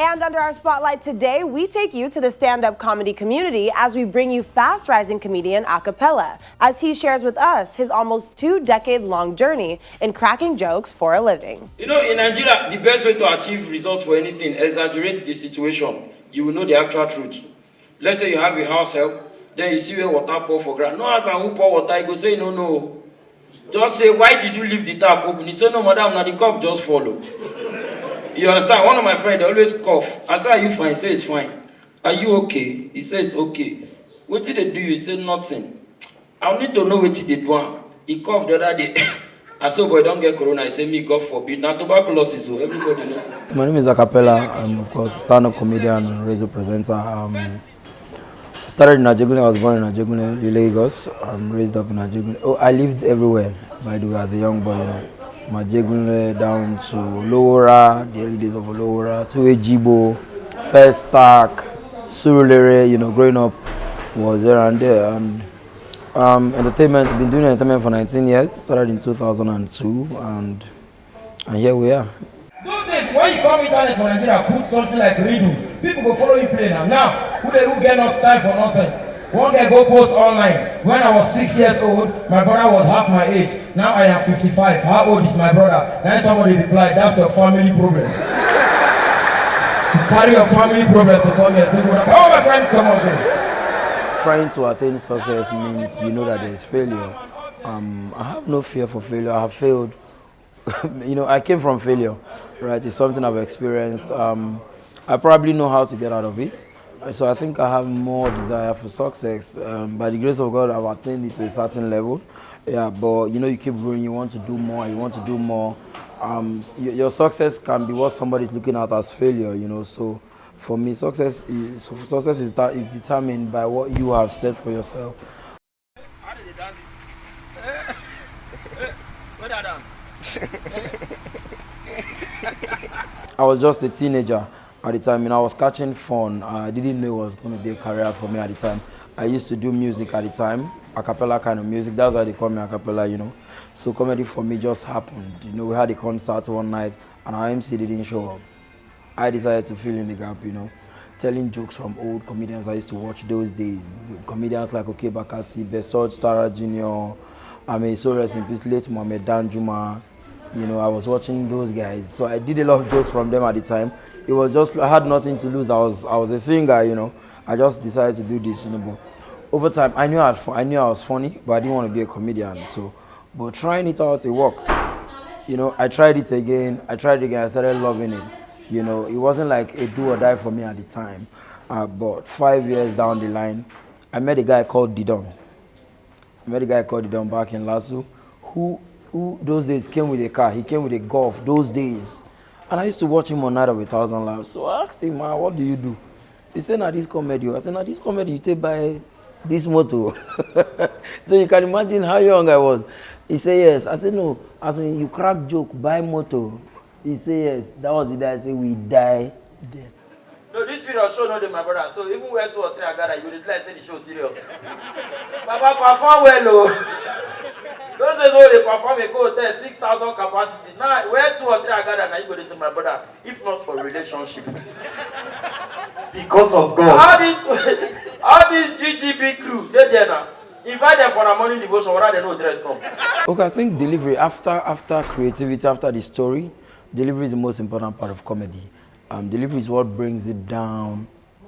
And under our spotlight today, we take you to the stand-up comedy community as we bring you fast-rising comedian Acapella, as he shares with us his almost 2-decade-long journey in cracking jokes for a living. You know, in Nigeria, the best way to achieve results for anything, exaggerate the situation. You will know the actual truth. Let's say you have a house help, then you see where water pour for ground. No ask am who pour water, you go say, no. Just say, why did you leave the tap open? He say, no, madam, now the cup just follow. You understand? One of my friends, they always cough. I say, are you fine? He says, fine. Are you okay? He says, okay. What did they do? You say, nothing. I need to know what they do. He coughed the other day. I said, boy, don't get corona. I say, me, God forbid. Now, tuberculosis, so everybody knows it. My name is Acapella. I'm, of course, stand-up comedian and radio presenter. I started in Ajegunle. I was born in Ajegunle, Lagos. I'm raised up in Ajegunle. Oh, I lived everywhere, by the way, as a young boy, you know. From Ajegunle down to Lowora, the early days of Lowora, to Ejibo, First Stack, Surulere, you know, growing up was there and there. And entertainment, been doing entertainment for 19 years, started in 2002, and here we are. Those days, when you come internet for Nigeria, put something like riddle, people go follow you play now. Now, who get no time for nonsense? One guy go post online. When I was 6 years old, my brother was half my age. Now I am 55. How old is my brother? Then somebody replied, that's your family problem. You carry your family problem to come here. Come on, my friend, come on here. Trying to attain success means you know that there is failure. I have no fear for failure. I have failed. You know, I came from failure, right? It's something I've experienced. I probably know how to get out of it. So I think I have more desire for success. By the grace of God, I've attained it to a certain level. Yeah, but you know, you keep growing, you want to do more, you want to do more. Your success can be what somebody's looking at as failure, you know. So for me, success is determined by what you have set for yourself. How did they dance it? Slow that down. I was just a teenager at the time, and I was catching fun. I didn't know it was going to be a career for me at the time. I used to do music at the time, acapella kind of music. That's why they call me acapella, you know. So comedy for me just happened. You know, we had a concert one night, and our MC didn't show up. I decided to fill in the gap, you know, telling jokes from old comedians I used to watch those days. Comedians like Oke Bakassi, Besoj Tara Jr., I mean, so rest in peace, late Mohammed Danjuma. You know, I was watching those guys. So I did a lot of jokes from them at the time. It was just, I had nothing to lose. I was a singer, you know. I just decided to do this, you know. But over time, I knew I was funny, but I didn't want to be a comedian. So, but trying it out, it worked. You know, I tried it again. I started loving it. You know, it wasn't like a do or die for me at the time. But 5 years down the line, I met a guy called Didon. Back in Lasso, who those days came with a car. He came with a Golf those days. And I used to watch him on Night of 1,000 Laughs. So I asked him, man, what do you do? He said, nah, this comedy. I said, nah, this comedy, you take by this motor. So you can imagine how young I was. He said, yes. I said, no. I said, you crack joke, buy motor. He said, yes. That was the day I said, we die there. No, this video show not my brother. So even where 2 or 3 are gathered, you reply say the show serious. Papa perform well, oh. Those days when they perform a go hotel 6,000 capacity. Now where 2 or 3 are gathered, now you go to say my brother. If not for relationship, Because of God. all this GGB crew, they there now. Invite them for a morning devotion. Whether they know dress come. Okay, I think delivery after creativity, after the story, delivery is the most important part of comedy. Delivery is what brings it down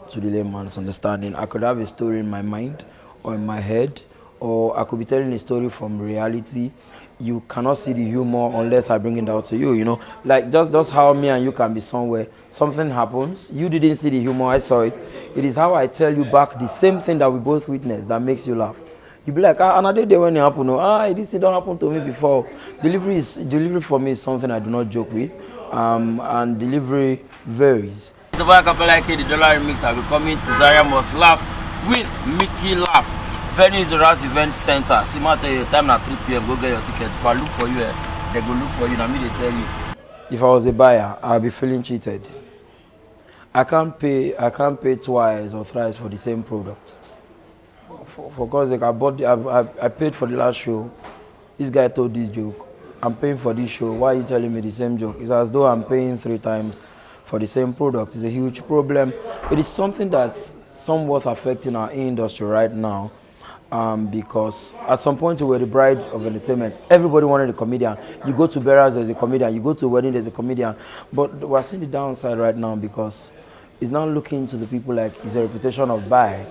to the layman's understanding. I could have a story in my mind or in my head, or I could be telling a story from reality. You cannot see the humor unless I bring it out to you, you know. Like just how me and you can be somewhere, something happens, you didn't see the humor, I saw it. It is how I tell you back the same thing that we both witnessed that makes you laugh. You be like, another day when it happened, this don't happen to me before. Delivery for me is something I do not joke with. And delivery varies. It's a Acapella the dollar remix. I'll be coming to Zaria Must Laugh with Mickey Laugh. Venue is the Ras Event Center. See, matter your time at 3 p.m. Go get your ticket. If I look for you, they go look for you. Now me they tell you. If I was a buyer, I'll be feeling cheated. I can't pay twice or thrice for the same product. For God's sake, I paid for the last show. This guy told this joke. I'm paying for this show. Why are you telling me the same joke? It's as though I'm paying 3 times for the same product is a huge problem. It is something that's somewhat affecting our industry right now. Because at some point we were the bride of entertainment. Everybody wanted a comedian. You go to burials, there's a comedian. You go to a wedding, there's a comedian. But we're seeing the downside right now because it's not looking to the people like it's a reputation of buy.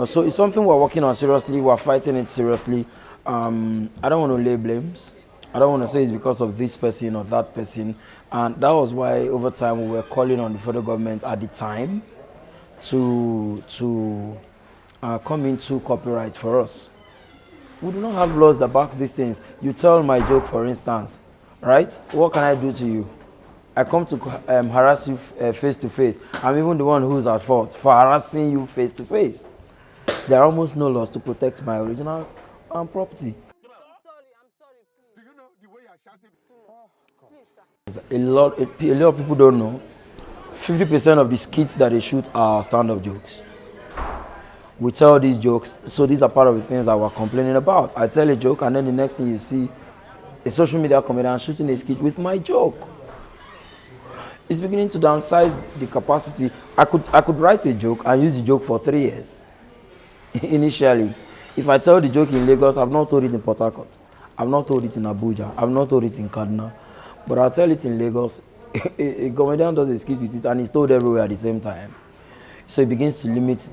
So it's something we're working on seriously. We're fighting it seriously. I don't want to lay blames. I don't want to say it's because of this person or that person. And that was why over time we were calling on the federal government at the time to come into copyright for us. We do not have laws that back these things. You tell my joke, for instance, right? What can I do to you? I come to harass you face to face. I'm even the one who's at fault for harassing you face to face. There are almost no laws to protect my original property. I'm sorry, please. Do you know the way you're shouting? Please, sir. A lot of people don't know. 50% of the skits that they shoot are stand-up jokes. We tell these jokes, so these are part of the things that we're complaining about. I tell a joke, and then the next thing you see, a social media comedian shooting a skit with my joke. It's beginning to downsize the capacity. I could write a joke and use the joke for 3 years. Initially, if I tell the joke in Lagos, I've not told it in Port Harcourt, I've not told it in Abuja, I've not told it in Kaduna, but I'll tell it in Lagos. A comedian does a skit with it, and it's told everywhere at the same time. So it begins to limit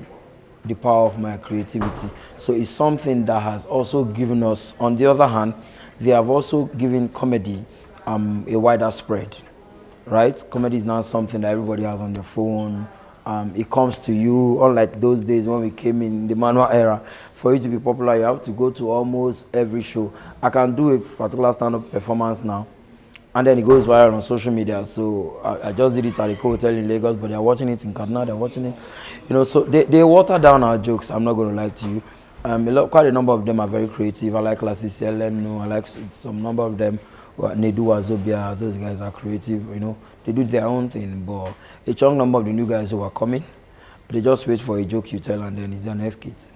the power of my creativity. So it's something that has also given us, on the other hand, they have also given comedy a wider spread, right? Comedy is now something that everybody has on their phone. It comes to you, unlike those days when we came in the manual era. For you to be popular, you have to go to almost every show. I can do a particular stand-up performance now, and then it goes viral on social media. So I just did it at a hotel in Lagos, but they're watching it in Kaduna, they're watching it. So they water down our jokes, I'm not going to lie to you. Quite a number of them are very creative. I like Lassie Selenu, I like some number of them. Nedu Wazobia, those guys are creative, They do their own thing, but a strong number of the new guys who are coming, they just wait for a joke you tell and then it's their next skit.